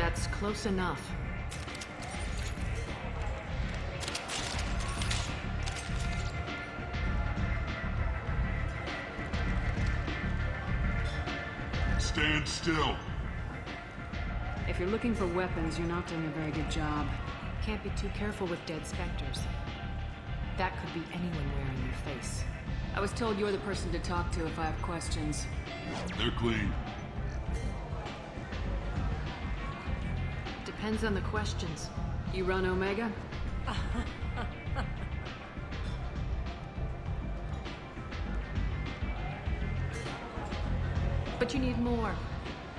That's close enough. Stand still. If you're looking for weapons, you're not doing a very good job. Can't be too careful with dead specters. That could be anyone wearing your face. I was told you're the person to talk to if I have questions. They're clean. Depends on the questions. You run Omega? But you need more.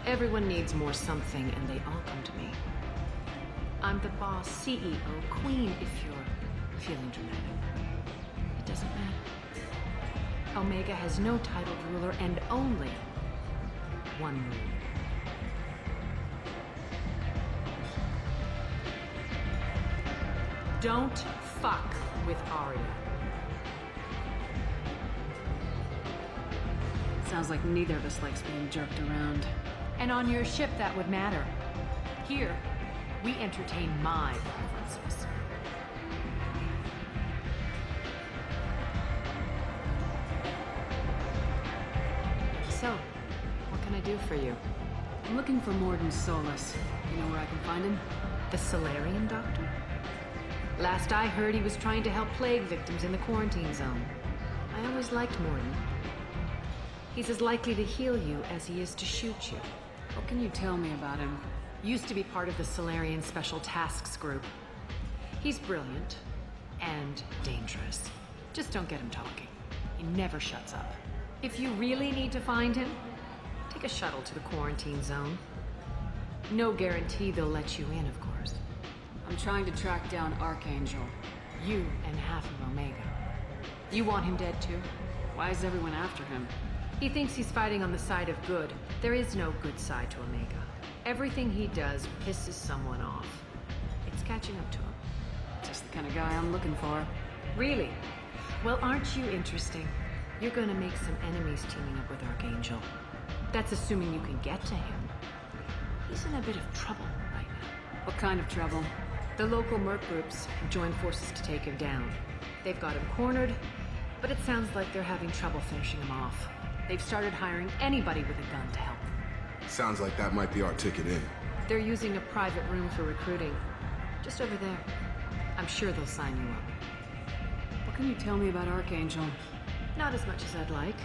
Everyone needs more something, and they all come to me. I'm the boss, CEO, queen, if you're feeling dramatic. It doesn't matter. Omega has no titled ruler and only one rule. Don't fuck with Aria. Sounds like neither of us likes being jerked around. And on your ship, that would matter. Here, we entertain my preferences. So, what can I do for you? I'm looking for Morden Solus. You know where I can find him? The Solarian doctor? Last I heard, he was trying to help plague victims in the quarantine zone. I always liked Morden. He's as likely to heal you as he is to shoot you. What can you tell me about him? Used to be part of the Solarian Special Tasks Group. He's brilliant and dangerous. Just don't get him talking. He never shuts up. If you really need to find him, take a shuttle to the quarantine zone. No guarantee they'll let you in, of course. I'm trying to track down Archangel. You and half of Omega. You want him dead too? Why is everyone after him? He thinks he's fighting on the side of good. There is no good side to Omega. Everything he does pisses someone off. It's catching up to him. Just the kind of guy I'm looking for. Really? Well, aren't you interesting? You're gonna make some enemies teaming up with Archangel. That's assuming you can get to him. He's in a bit of trouble right now. What kind of trouble? The local merc groups have joined forces to take him down. They've got him cornered, but it sounds like they're having trouble finishing him off. They've started hiring anybody with a gun to help them. Sounds like that might be our ticket in. They're using a private room for recruiting. Just over there. I'm sure they'll sign you up. What can you tell me about Archangel? Not as much as I'd like.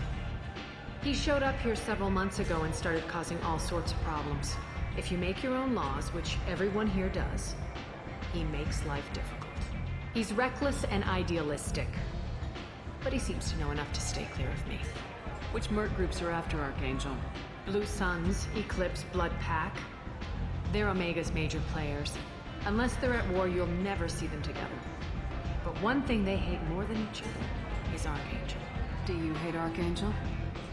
He showed up here several months ago and started causing all sorts of problems. If you make your own laws, which everyone here does, he makes life difficult. He's reckless and idealistic. But he seems to know enough to stay clear of me. Which merc groups are after Archangel? Blue Suns, Eclipse, Blood Pack. They're Omega's major players. Unless they're at war, you'll never see them together. But one thing they hate more than each other is Archangel. Do you hate Archangel?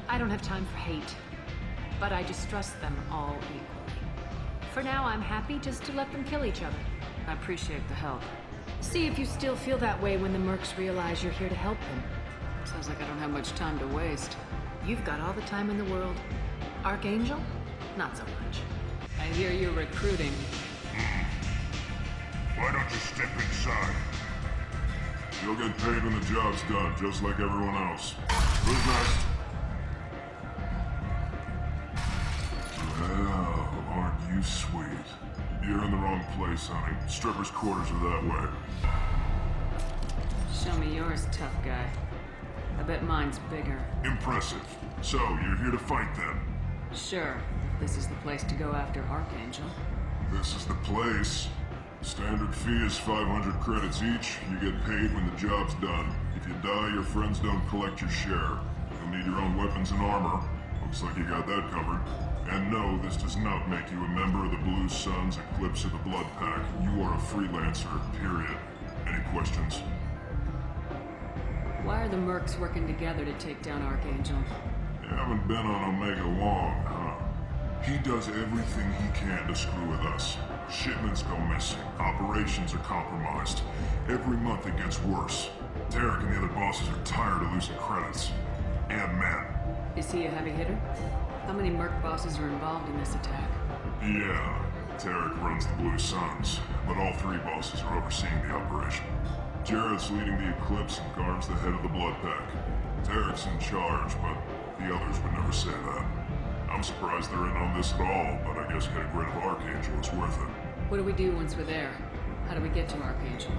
I don't have time for hate. But I distrust them all equally. For now, I'm happy just to let them kill each other. I appreciate the help. See if you still feel that way when the mercs realize you're here to help them. Sounds like I don't have much time to waste. You've got all the time in the world. Archangel? Not so much. I hear you're recruiting. Why don't you step inside? You'll get paid when the job's done, just like everyone else. Who's next? Well, aren't you sweet? You're in the wrong place, honey. Strippers' quarters are that way. Show me yours, tough guy. I bet mine's bigger. Impressive. So, you're here to fight then? Sure. This is the place to go after Archangel. This is the place. Standard fee is 500 credits each. You get paid when the job's done. If you die, your friends don't collect your share. You'll need your own weapons and armor. Looks like you got that covered. And no, this does not make you a member of the Blue Suns, Eclipse, or the Blood Pack. You are a freelancer, period. Any questions? Why are the mercs working together to take down Archangel? You haven't been on Omega long, huh? He does everything he can to screw with us. Shipments go missing. Operations are compromised. Every month it gets worse. Derek and the other bosses are tired of losing credits. And men. Is he a heavy hitter? How many merc bosses are involved in this attack? Yeah. Tarek runs the Blue Suns, but all three bosses are overseeing the operation. Jarrett's leading the Eclipse and Garm's the head of the Blood Pack. Tarek's in charge, but the others would never say that. I'm surprised they're in on this at all, but I guess getting rid of Archangel is worth it. What do we do once we're there? How do we get to Archangel?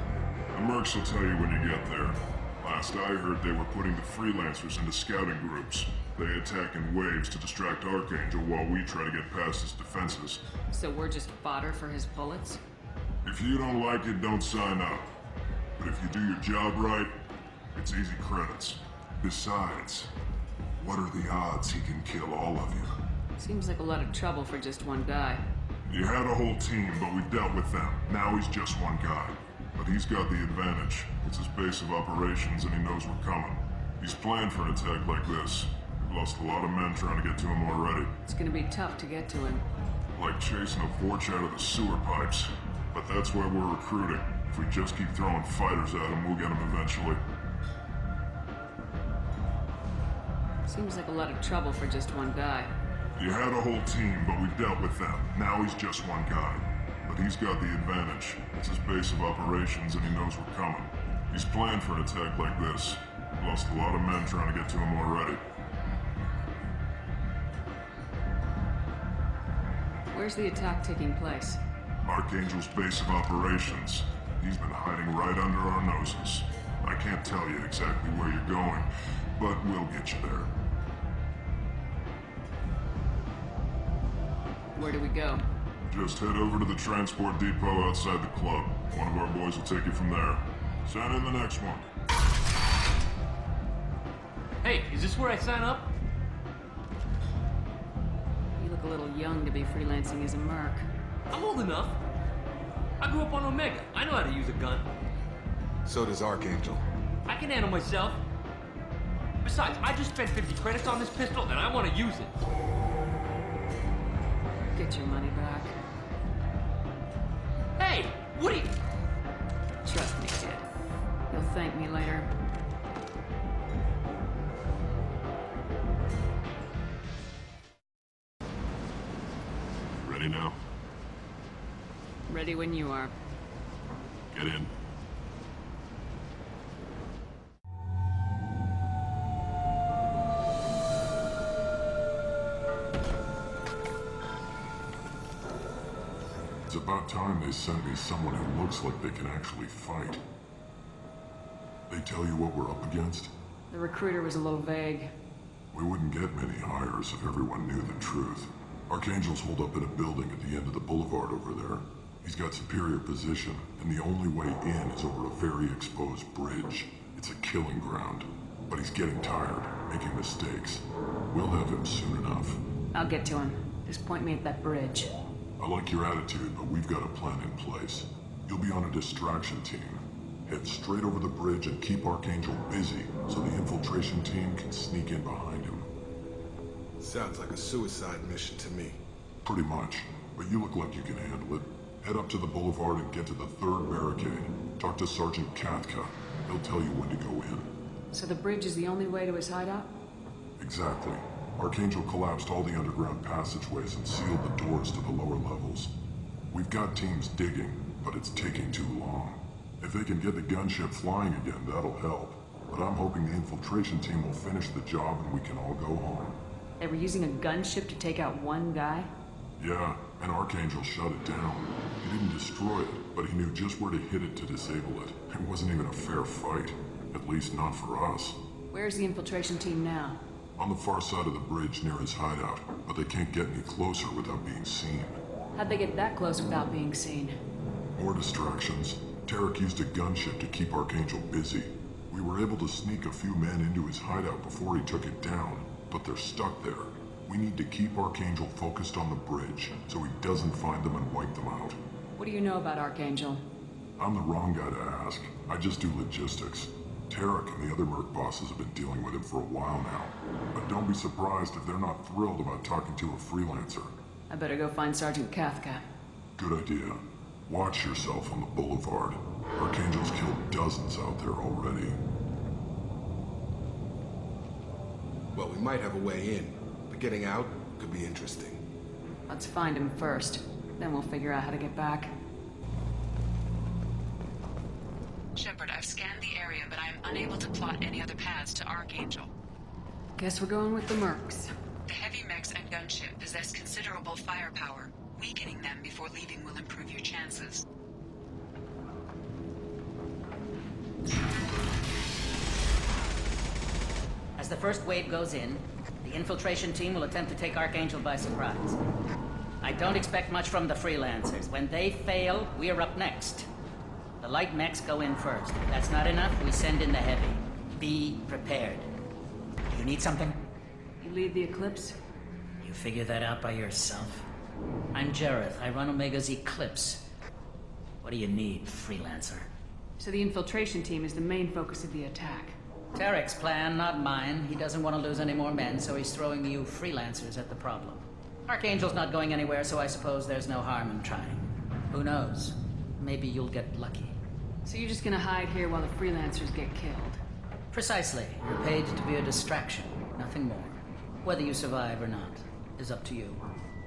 The mercs will tell you when you get there. Last I heard, they were putting the freelancers into scouting groups. They attack in waves to distract Archangel while we try to get past his defenses. So we're just fodder for his bullets? If you don't like it, don't sign up. But if you do your job right, it's easy credits. Besides, what are the odds he can kill all of you? Seems like a lot of trouble for just one guy. You had a whole team, but we dealt with them. Now he's just one guy. But he's got the advantage. It's his base of operations and he knows we're coming. He's planned for an attack like this. We've lost a lot of men trying to get to him already. It's gonna be tough to get to him. Like chasing a Vorch out of the sewer pipes. But that's why we're recruiting. If we just keep throwing fighters at him, we'll get him eventually. Seems like a lot of trouble for just one guy. You had a whole team, but we dealt with them. Now he's just one guy. But he's got the advantage. It's his base of operations and he knows we're coming. He's planned for an attack like this. We've lost a lot of men trying to get to him already. Where's the attack taking place? Archangel's base of operations. He's been hiding right under our noses. I can't tell you exactly where you're going, but we'll get you there. Where do we go? Just head over to the transport depot outside the club. One of our boys will take you from there. Sign in the next one. Hey, is this where I sign up? You look a little young to be freelancing as a merc. I'm old enough. I grew up on Omega. I know how to use a gun. So does Archangel. I can handle myself. Besides, I just spent 50 credits on this pistol and I want to use it. Get your money back. Hey, what are you... Trust me, kid. You'll thank me later. Ready now? Ready when you are. Get in. It's about time they sent me someone who looks like they can actually fight. They tell you what we're up against? The recruiter was a little vague. We wouldn't get many hires if everyone knew the truth. Archangel's holed up in a building at the end of the boulevard over there. He's got superior position, and the only way in is over a very exposed bridge. It's a killing ground. But he's getting tired, making mistakes. We'll have him soon enough. I'll get to him. Just point me at that bridge. I like your attitude, but we've got a plan in place. You'll be on a distraction team. Head straight over the bridge and keep Archangel busy so the infiltration team can sneak in behind him. Sounds like a suicide mission to me. Pretty much, but you look like you can handle it. Head up to the boulevard and get to the third barricade. Talk to Sergeant Katka. He'll tell you when to go in. So the bridge is the only way to his hideout? Exactly. Archangel collapsed all the underground passageways and sealed the doors to the lower levels. We've got teams digging, but it's taking too long. If they can get the gunship flying again, that'll help. But I'm hoping the infiltration team will finish the job and we can all go home. They were using a gunship to take out one guy? Yeah, and Archangel shut it down. He didn't destroy it, but he knew just where to hit it to disable it. It wasn't even a fair fight. At least not for us. Where's the infiltration team now? On the far side of the bridge near his hideout, but they can't get any closer without being seen. How'd they get that close without being seen? More distractions. Tarek used a gunship to keep Archangel busy. We were able to sneak a few men into his hideout before he took it down, but they're stuck there. We need to keep Archangel focused on the bridge, so he doesn't find them and wipe them out. What do you know about Archangel? I'm the wrong guy to ask. I just do logistics. Tarek and the other merc bosses have been dealing with him for a while now. But don't be surprised if they're not thrilled about talking to a freelancer. I better go find Sergeant Katka. Good idea. Watch yourself on the boulevard. Archangel's killed dozens out there already. Well, we might have a way in, but getting out could be interesting. Let's find him first. Then we'll figure out how to get back. Shepard, I've scanned the area, but I am unable to plot any other paths to Archangel. Guess we're going with the mercs. The heavy mechs and gunship possess considerable firepower. Weakening them before leaving will improve your chances. As the first wave goes in, the infiltration team will attempt to take Archangel by surprise. I don't expect much from the freelancers. When they fail, we're up next. The light mechs go in first. If that's not enough, we send in the heavy. Be prepared. Do you need something? You lead the Eclipse? You figure that out by yourself? I'm Garrus. I run Omega's Eclipse. What do you need, freelancer? So the infiltration team is the main focus of the attack. Tarek's plan, not mine. He doesn't want to lose any more men, so he's throwing you freelancers at the problem. Archangel's not going anywhere, so I suppose there's no harm in trying. Who knows? Maybe you'll get lucky. So you're just gonna hide here while the freelancers get killed? Precisely. You're paid to be a distraction, nothing more. Whether you survive or not is up to you.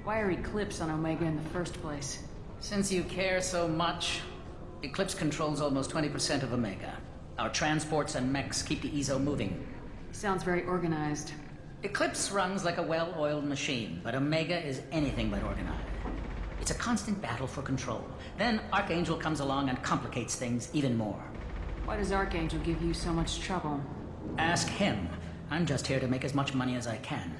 Why are Eclipse on Omega in the first place? Since you care so much, Eclipse controls almost 20% of Omega. Our transports and mechs keep the EZO moving. Sounds very organized. Eclipse runs like a well-oiled machine, but Omega is anything but organized. It's a constant battle for control. Then Archangel comes along and complicates things even more. Why does Archangel give you so much trouble? Ask him. I'm just here to make as much money as I can.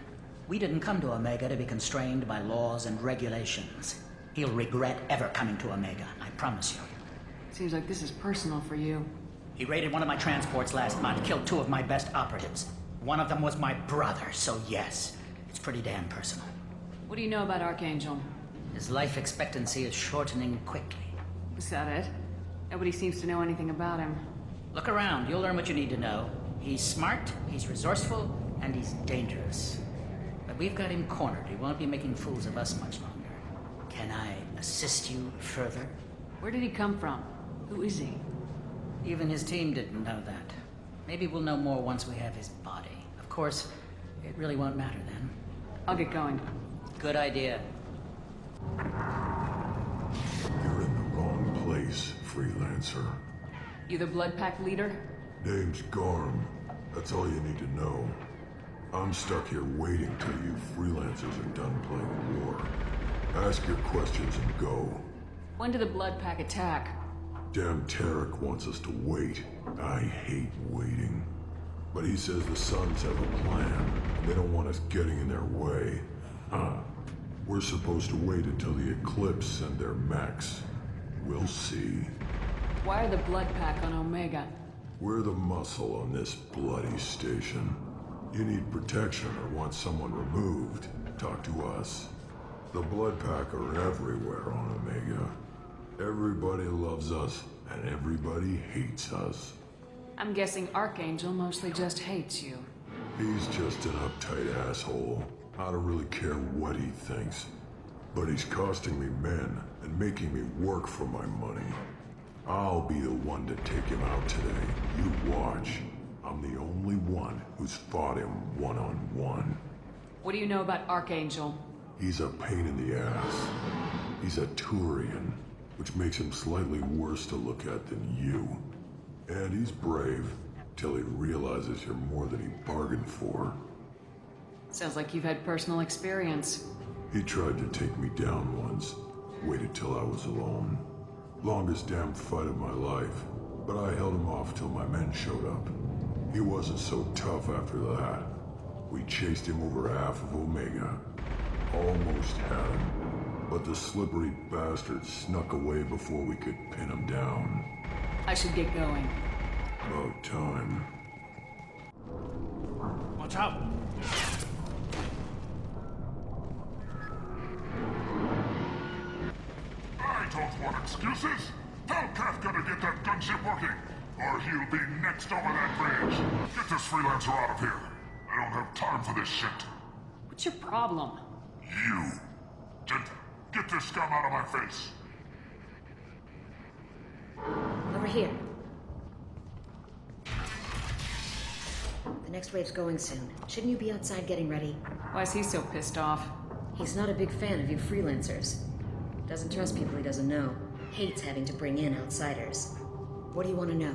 We didn't come to Omega to be constrained by laws and regulations. He'll regret ever coming to Omega, I promise you. Seems like this is personal for you. He raided one of my transports last month, killed 2 of my best operatives. One of them was my brother, so yes, it's pretty damn personal. What do you know about Archangel? His life expectancy is shortening quickly. Is that it? Nobody seems to know anything about him. Look around, you'll learn what you need to know. He's smart, he's resourceful, and he's dangerous. But we've got him cornered. He won't be making fools of us much longer. Can I assist you further? Where did he come from? Who is he? Even his team didn't know that. Maybe we'll know more once we have his body. Of course, it really won't matter then. I'll get going. Good idea. You're in the wrong place, freelancer. You the Blood Pack leader? Name's Garm. That's all you need to know. I'm stuck here waiting till you freelancers are done playing war. Ask your questions and go. When did the Blood Pack attack? Damn Tarek wants us to wait. I hate waiting. But he says the Suns have a plan. They don't want us getting in their way. We're supposed to wait until the Eclipse and their mechs. We'll see. Why are the Blood Pack on Omega? We're the muscle on this bloody station. You need protection or want someone removed, talk to us. The Blood Pack are everywhere on Omega. Everybody loves us, and everybody hates us. I'm guessing Archangel mostly just hates you. He's just an uptight asshole. I don't really care what he thinks. But he's costing me men and making me work for my money. I'll be the one to take him out today. You watch. I'm the only one who's fought him one-on-one. What do you know about Archangel? He's a pain in the ass. He's a Turian, which makes him slightly worse to look at than you. And he's brave, till he realizes you're more than he bargained for. Sounds like you've had personal experience. He tried to take me down once, waited till I was alone. Longest damn fight of my life, but I held him off till my men showed up. He wasn't so tough after that. We chased him over half of Omega. Almost had him, but the slippery bastard snuck away before we could pin him down. I should get going. About time. Watch out! I don't want excuses! Tell Kafka to get that gunship working, or he'll be next over that bridge. Get this freelancer out of here. I don't have time for this shit. What's your problem? You. Get this scum out of my face. Over here. The next wave's going soon. Shouldn't you be outside getting ready? Why is he so pissed off? He's not a big fan of you freelancers. Doesn't trust people he doesn't know. Hates having to bring in outsiders. What do you want to know?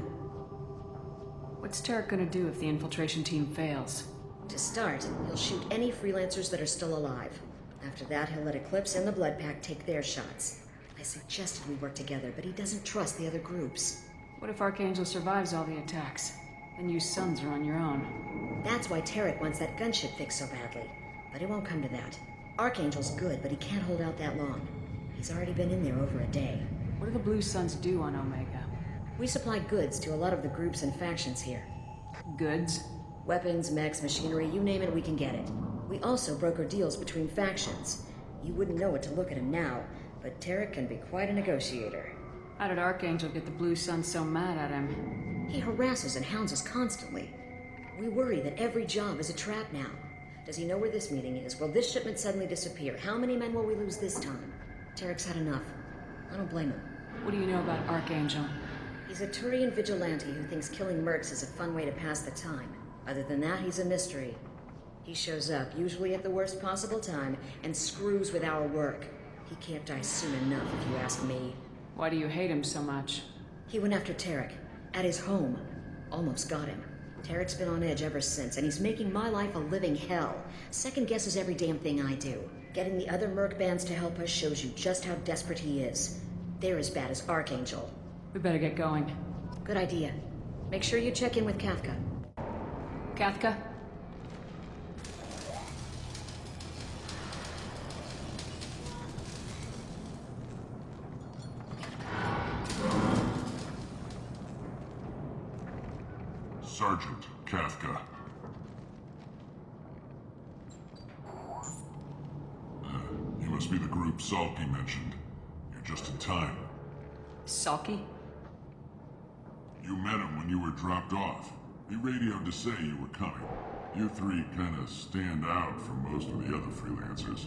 What's Tarek gonna do if the infiltration team fails? To start, he'll shoot any freelancers that are still alive. After that, he'll let Eclipse and the Blood Pack take their shots. I suggested we work together, but he doesn't trust the other groups. What if Archangel survives all the attacks? Then you sons are on your own. That's why Tarek wants that gunship fixed so badly. But it won't come to that. Archangel's good, but he can't hold out that long. He's already been in there over a day. What do the Blue Suns do on Omega? We supply goods to a lot of the groups and factions here. Goods? Weapons, mechs, machinery, you name it, we can get it. We also broker deals between factions. You wouldn't know it to look at him now, but Tarek can be quite a negotiator. How did Archangel get the Blue Suns so mad at him? He harasses and hounds us constantly. We worry that every job is a trap now. Does he know where this meeting is? Will this shipment suddenly disappear? How many men will we lose this time? Tarek's had enough. I don't blame him. What do you know about Archangel? He's a Turian vigilante who thinks killing mercs is a fun way to pass the time. Other than that, he's a mystery. He shows up, usually at the worst possible time, and screws with our work. He can't die soon enough, if you ask me. Why do you hate him so much? He went after Tarek, at his home. Almost got him. Tarek's been on edge ever since, and he's making my life a living hell. Second guesses every damn thing I do. Getting the other merc bands to help us shows you just how desperate he is. They're as bad as Archangel. We better get going. Good idea. Make sure you check in with Kafka. Kathka? Sergeant Kafka. You must be the group Salky mentioned. You're just in time. Salky? You met him when you were dropped off. He radioed to say you were coming. You three kind of stand out from most of the other freelancers.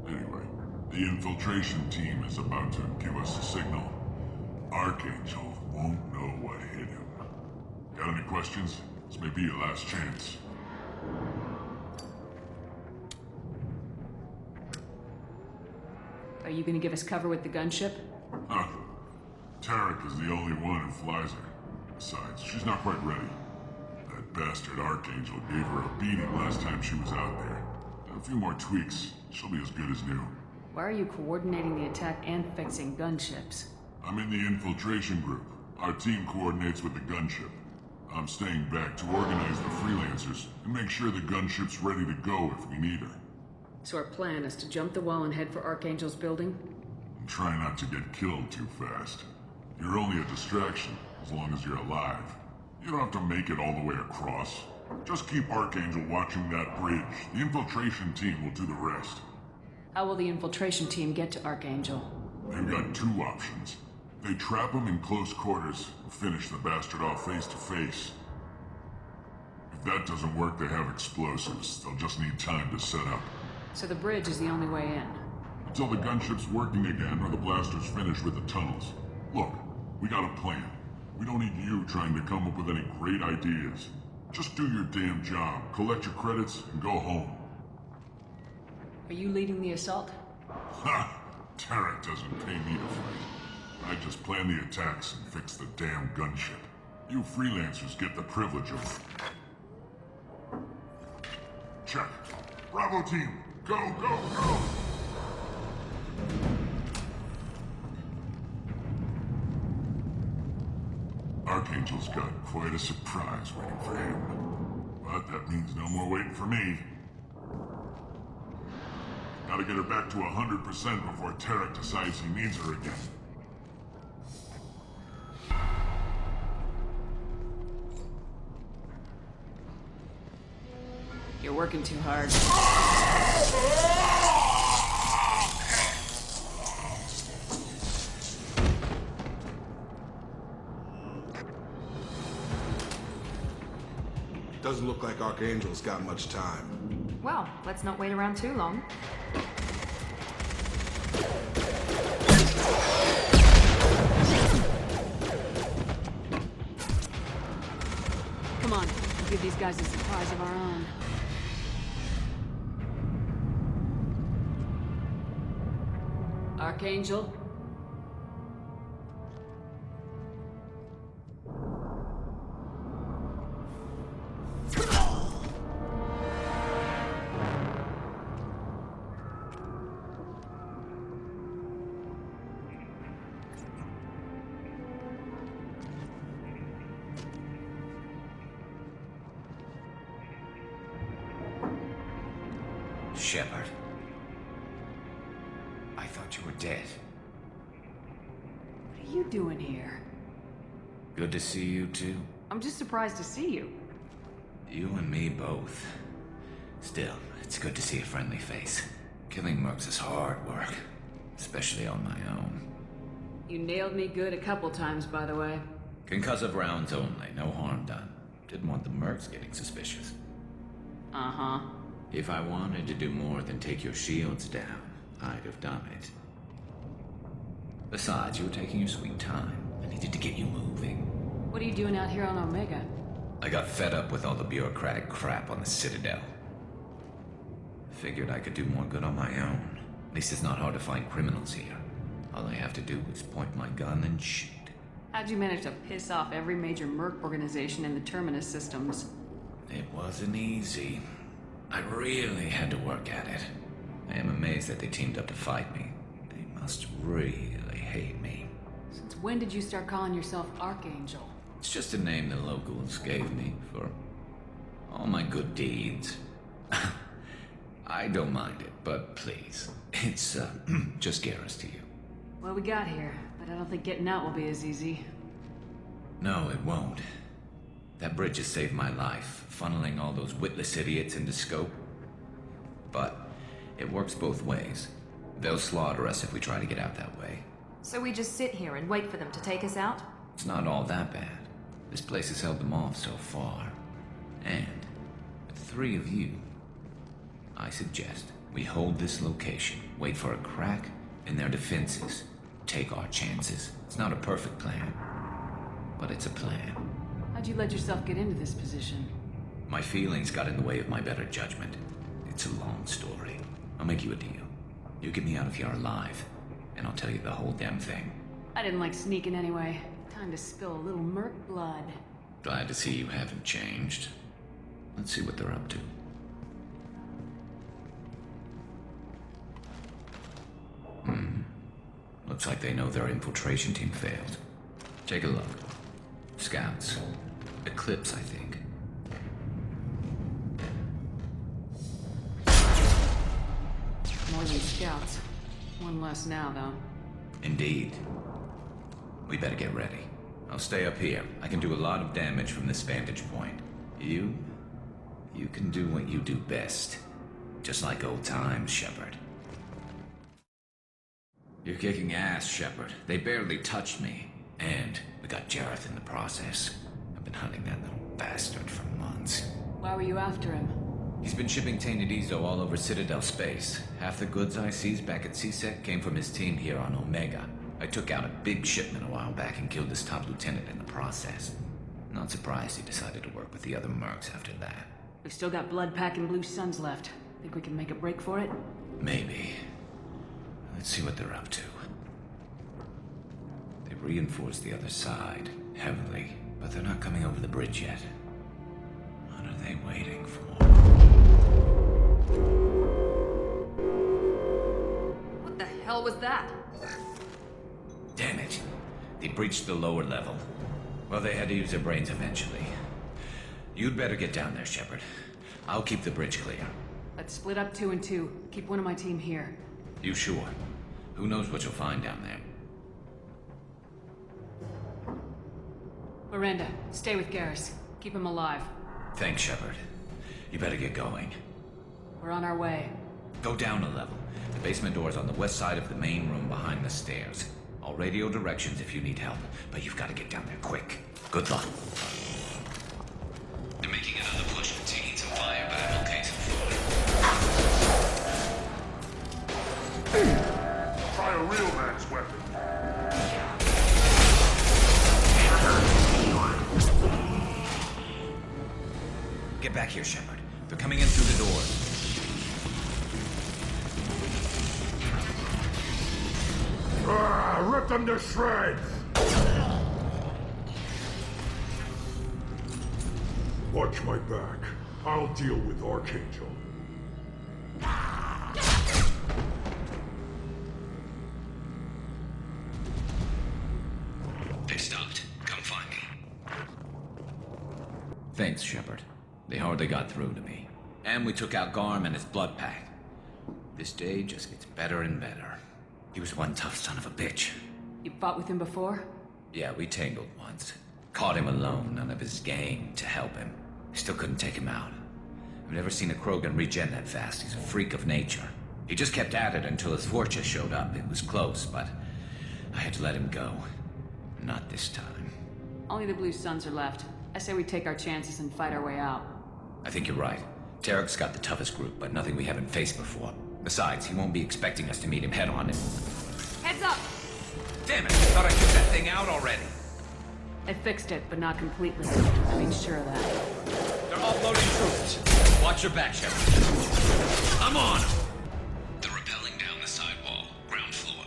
Anyway, the infiltration team is about to give us a signal. Archangel won't know what hit him. Got any questions? This may be your last chance. Are you gonna give us cover with the gunship? Huh. Tarek is the only one who flies her. Besides, she's not quite ready. That bastard Archangel gave her a beating last time she was out there. A few more tweaks, she'll be as good as new. Why are you coordinating the attack and fixing gunships? I'm in the infiltration group. Our team coordinates with the gunship. I'm staying back to organize the freelancers and make sure the gunship's ready to go if we need her. So our plan is to jump the wall and head for Archangel's building? And try not to get killed too fast. You're only a distraction as long as you're alive. You don't have to make it all the way across. Just keep Archangel watching that bridge. The infiltration team will do the rest. How will the infiltration team get to Archangel? They've got two options. They trap him in close quarters and finish the bastard off face to face. If that doesn't work, they have explosives. They'll just need time to set up. So the bridge is the only way in. Until the gunship's working again or the blasters finish with the tunnels. Look, we got a plan. We don't need you trying to come up with any great ideas. Just do your damn job, collect your credits, and go home. Are you leading the assault? Ha! Tarek doesn't pay me to fight. I just plan the attacks and fix the damn gunship. You freelancers get the privilege of... Check. Bravo team, go, go, go! Archangel's got quite a surprise waiting for him. But that means no more waiting for me. Gotta get her back to 100% before Tarek decides he needs her again. You're working too hard. Doesn't look like Archangel's got much time. Well, let's not wait around too long. Come on, we'll give these guys a surprise of our own. Archangel? Shepard. I thought you were dead. What are you doing here? Good to see you too. I'm just surprised to see you. You and me both. Still, it's good to see a friendly face. Killing mercs is hard work, especially on my own. You nailed me good a couple times, by the way. Concussive rounds only, no harm done. Didn't want the mercs getting suspicious. Uh-huh. If I wanted to do more than take your shields down, I'd have done it. Besides, you were taking your sweet time. I needed to get you moving. What are you doing out here on Omega? I got fed up with all the bureaucratic crap on the Citadel. Figured I could do more good on my own. At least it's not hard to find criminals here. All I have to do is point my gun and shoot. How'd you manage to piss off every major merc organization in the Terminus systems? It wasn't easy. I really had to work at it. I am amazed that they teamed up to fight me. They must really hate me. Since when did you start calling yourself Archangel? It's just a name the locals gave me for all my good deeds. I don't mind it, but please, it's just Garrus to you. Well, we got here, but I don't think getting out will be as easy. No, it won't. That bridge has saved my life, funneling all those witless idiots into scope. But it works both ways. They'll slaughter us if we try to get out that way. So we just sit here and wait for them to take us out? It's not all that bad. This place has held them off so far. And with 3 of you, I suggest we hold this location, wait for a crack in their defenses, take our chances. It's not a perfect plan, but it's a plan. How'd you let yourself get into this position? My feelings got in the way of my better judgment. It's a long story. I'll make you a deal. You get me out of here alive, and I'll tell you the whole damn thing. I didn't like sneaking anyway. Time to spill a little merc blood. Glad to see you haven't changed. Let's see what they're up to. Looks like they know their infiltration team failed. Take a look. Scouts. Eclipse, I think. More than scouts. One less now, though. Indeed. We better get ready. I'll stay up here. I can do a lot of damage from this vantage point. You can do what you do best. Just like old times, Shepard. You're kicking ass, Shepard. They barely touched me. And we got Jareth in the process. I've been hunting that little bastard for months. Why were you after him? He's been shipping tainted Ezo all over Citadel space. Half the goods I seized back at CSEC came from his team here on Omega. I took out a big shipment a while back and killed his top lieutenant in the process. Not surprised he decided to work with the other mercs after that. We've still got blood-packing blue suns left. Think we can make a break for it? Maybe. Let's see what they're up to. They reinforced the other side, heavily, but they're not coming over the bridge yet. What are they waiting for? What the hell was that? Damn it. They breached the lower level. Well, they had to use their brains eventually. You'd better get down there, Shepard. I'll keep the bridge clear. Let's split up 2 and 2. Keep one of my team here. You sure? Who knows what you'll find down there? Miranda, stay with Garrus. Keep him alive. Thanks, Shepard. You better get going. We're on our way. Go down a level. The basement door is on the west side of the main room behind the stairs. I'll radio directions if you need help, but you've got to get down there quick. Good luck. They're making another push and taking some fire, but I'm okay so far. Try a real man's weapon. Get back here, Shepard. They're coming in through the door. rip them to shreds! Watch my back. I'll deal with Archangel. They stopped. Come find me. Thanks, Shepard. They hardly got through to me. And we took out Garm and his blood pack. This day just gets better and better. He was one tough son of a bitch. You fought with him before? Yeah, we tangled once. Caught him alone, none of his gang to help him. Still couldn't take him out. I've never seen a Krogan regen that fast. He's a freak of nature. He just kept at it until his Fortress showed up. It was close, but I had to let him go. Not this time. Only the Blue Suns are left. I say we take our chances and fight our way out. I think you're right. Tarek's got the toughest group, but nothing we haven't faced before. Besides, he won't be expecting us to meet him head-on. Heads up! Damn it, I thought I took that thing out already. I fixed it, but not completely. I made sure of that. They're offloading troops. Watch your back, Shepard. I'm on 'em. They're rappelling down the sidewall, ground floor.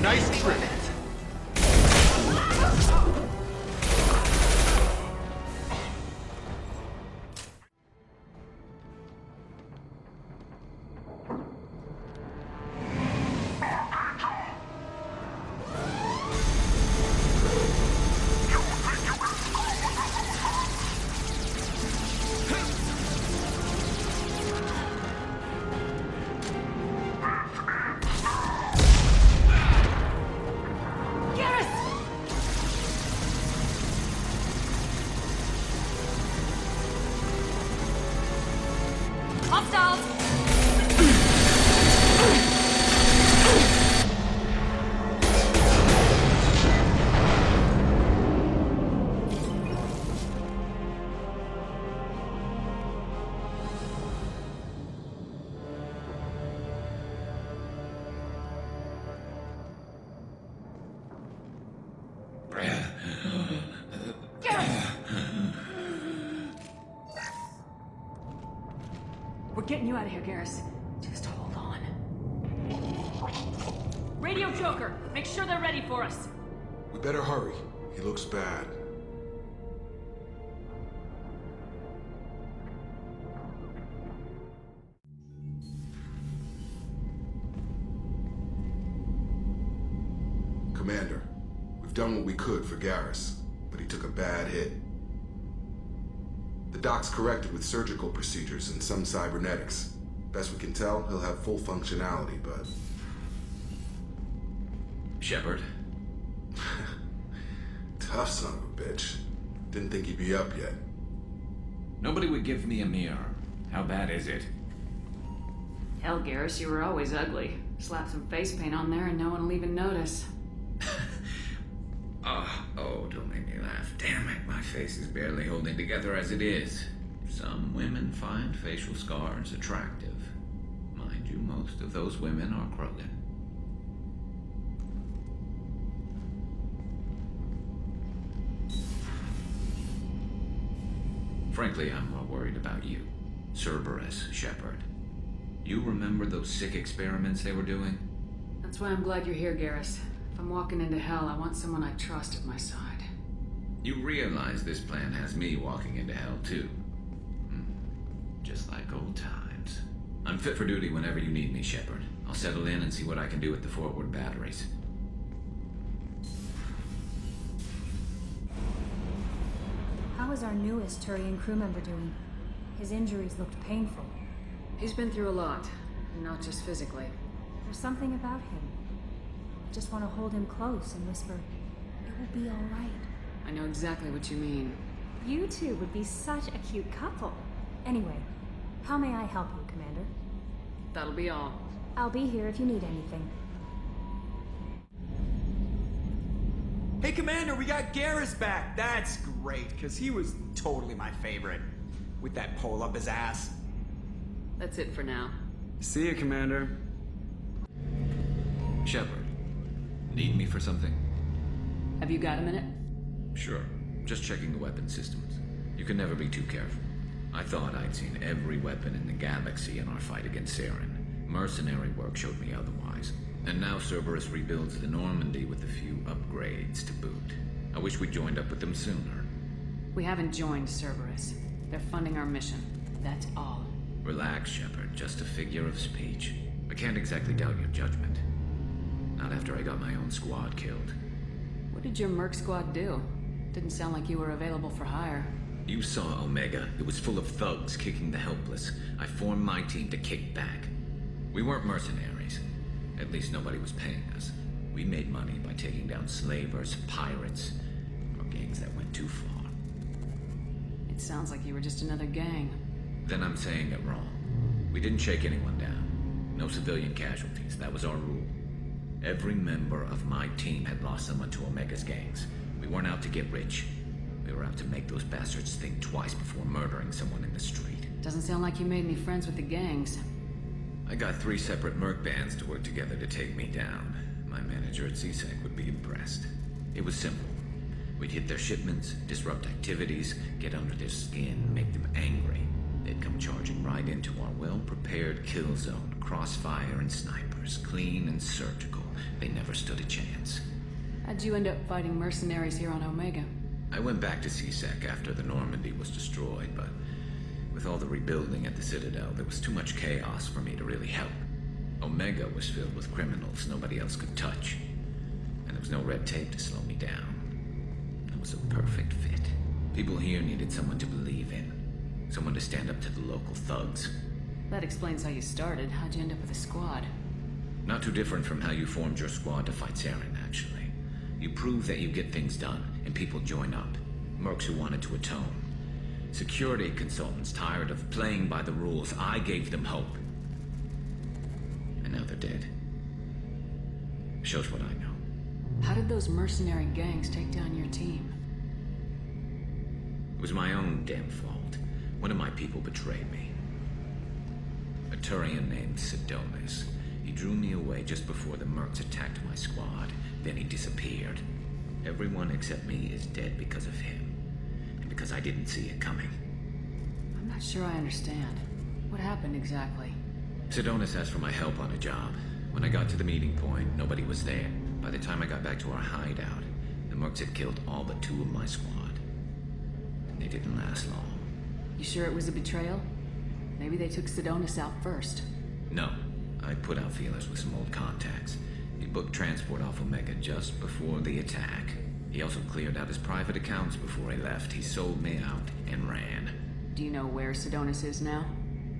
Nice trick. We're getting you out of here, Garrus. Just hold on. Radio Joker, make sure they're ready for us. We better hurry. He looks bad. Commander, we've done what we could for Garrus, but he took a bad hit. The doc's corrected with surgical procedures and some cybernetics. Best we can tell, he'll have full functionality, but... Shepard? Tough son of a bitch. Didn't think he'd be up yet. Nobody would give me a mirror. How bad is it? Hell, Garrus, you were always ugly. Slap some face paint on there and no one will even notice. Oh, don't make me laugh. Damn it, my face is barely holding together as it is. Some women find facial scars attractive. Mind you, most of those women are Krogan. Frankly, I'm more worried about you. Cerberus, Shepard. You remember those sick experiments they were doing? That's why I'm glad you're here, Garrus. If I'm walking into hell, I want someone I trust at my side. You realize this plan has me walking into hell, too. Just like old times. I'm fit for duty whenever you need me, Shepard. I'll settle in and see what I can do with the forward batteries. How is our newest Turian crew member doing? His injuries looked painful. He's been through a lot, not just physically. There's something about him. I just want to hold him close and whisper, "It will be all right." I know exactly what you mean. You two would be such a cute couple. Anyway, how may I help you, Commander? That'll be all. I'll be here if you need anything. Hey, Commander, we got Garrus back. That's great, because he was totally my favorite. With that pole up his ass. That's it for now. See you, Commander. Shepard, need me for something? Have you got a minute? Sure. Just checking the weapon systems. You can never be too careful. I thought I'd seen every weapon in the galaxy in our fight against Saren. Mercenary work showed me otherwise. And now Cerberus rebuilds the Normandy with a few upgrades to boot. I wish we'd joined up with them sooner. We haven't joined Cerberus. They're funding our mission. That's all. Relax, Shepard. Just a figure of speech. I can't exactly doubt your judgment. Not after I got my own squad killed. What did your merc squad do? Didn't sound like you were available for hire. You saw Omega. It was full of thugs kicking the helpless. I formed my team to kick back. We weren't mercenaries. At least nobody was paying us. We made money by taking down slavers, pirates, or gangs that went too far. It sounds like you were just another gang. Then I'm saying it wrong. We didn't shake anyone down. No civilian casualties. That was our rule. Every member of my team had lost someone to Omega's gangs. We weren't out to get rich. We were out to make those bastards think twice before murdering someone in the street. Doesn't sound like you made any friends with the gangs. I got 3 separate merc bands to work together to take me down. My manager at CSEC would be impressed. It was simple. We'd hit their shipments, disrupt activities, get under their skin, make them angry. They'd come charging right into our well-prepared kill zone, crossfire and snipers, clean and surgical. They never stood a chance. How'd you end up fighting mercenaries here on Omega? I went back to CSEC after the Normandy was destroyed, but with all the rebuilding at the Citadel, there was too much chaos for me to really help. Omega was filled with criminals nobody else could touch, and there was no red tape to slow me down. It was a perfect fit. People here needed someone to believe in, someone to stand up to the local thugs. That explains how you started. How'd you end up with a squad? Not too different from how you formed your squad to fight Saren, actually. You prove that you get things done, and people join up. Mercs who wanted to atone. Security consultants tired of playing by the rules. I gave them hope. And now they're dead. Shows what I know. How did those mercenary gangs take down your team? It was my own damn fault. One of my people betrayed me. A Turian named Sidonis. He drew me away just before the mercs attacked my squad. Then he disappeared. Everyone except me is dead because of him. And because I didn't see it coming. I'm not sure I understand. What happened exactly? Sidonis asked for my help on a job. When I got to the meeting point, nobody was there. By the time I got back to our hideout, the mercs had killed all but 2 of my squad. And they didn't last long. You sure it was a betrayal? Maybe they took Sidonis out first. No. I put out feelers with some old contacts. He booked transport off Omega just before the attack. He also cleared out his private accounts before he left. He sold me out and ran. Do you know where Sidonis is now?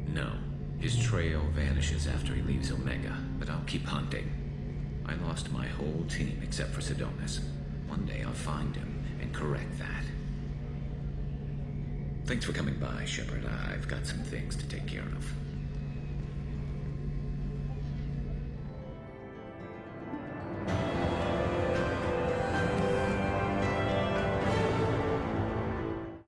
No. His trail vanishes after he leaves Omega, but I'll keep hunting. I lost my whole team except for Sidonis. One day I'll find him and correct that. Thanks for coming by, Shepard. I've got some things to take care of.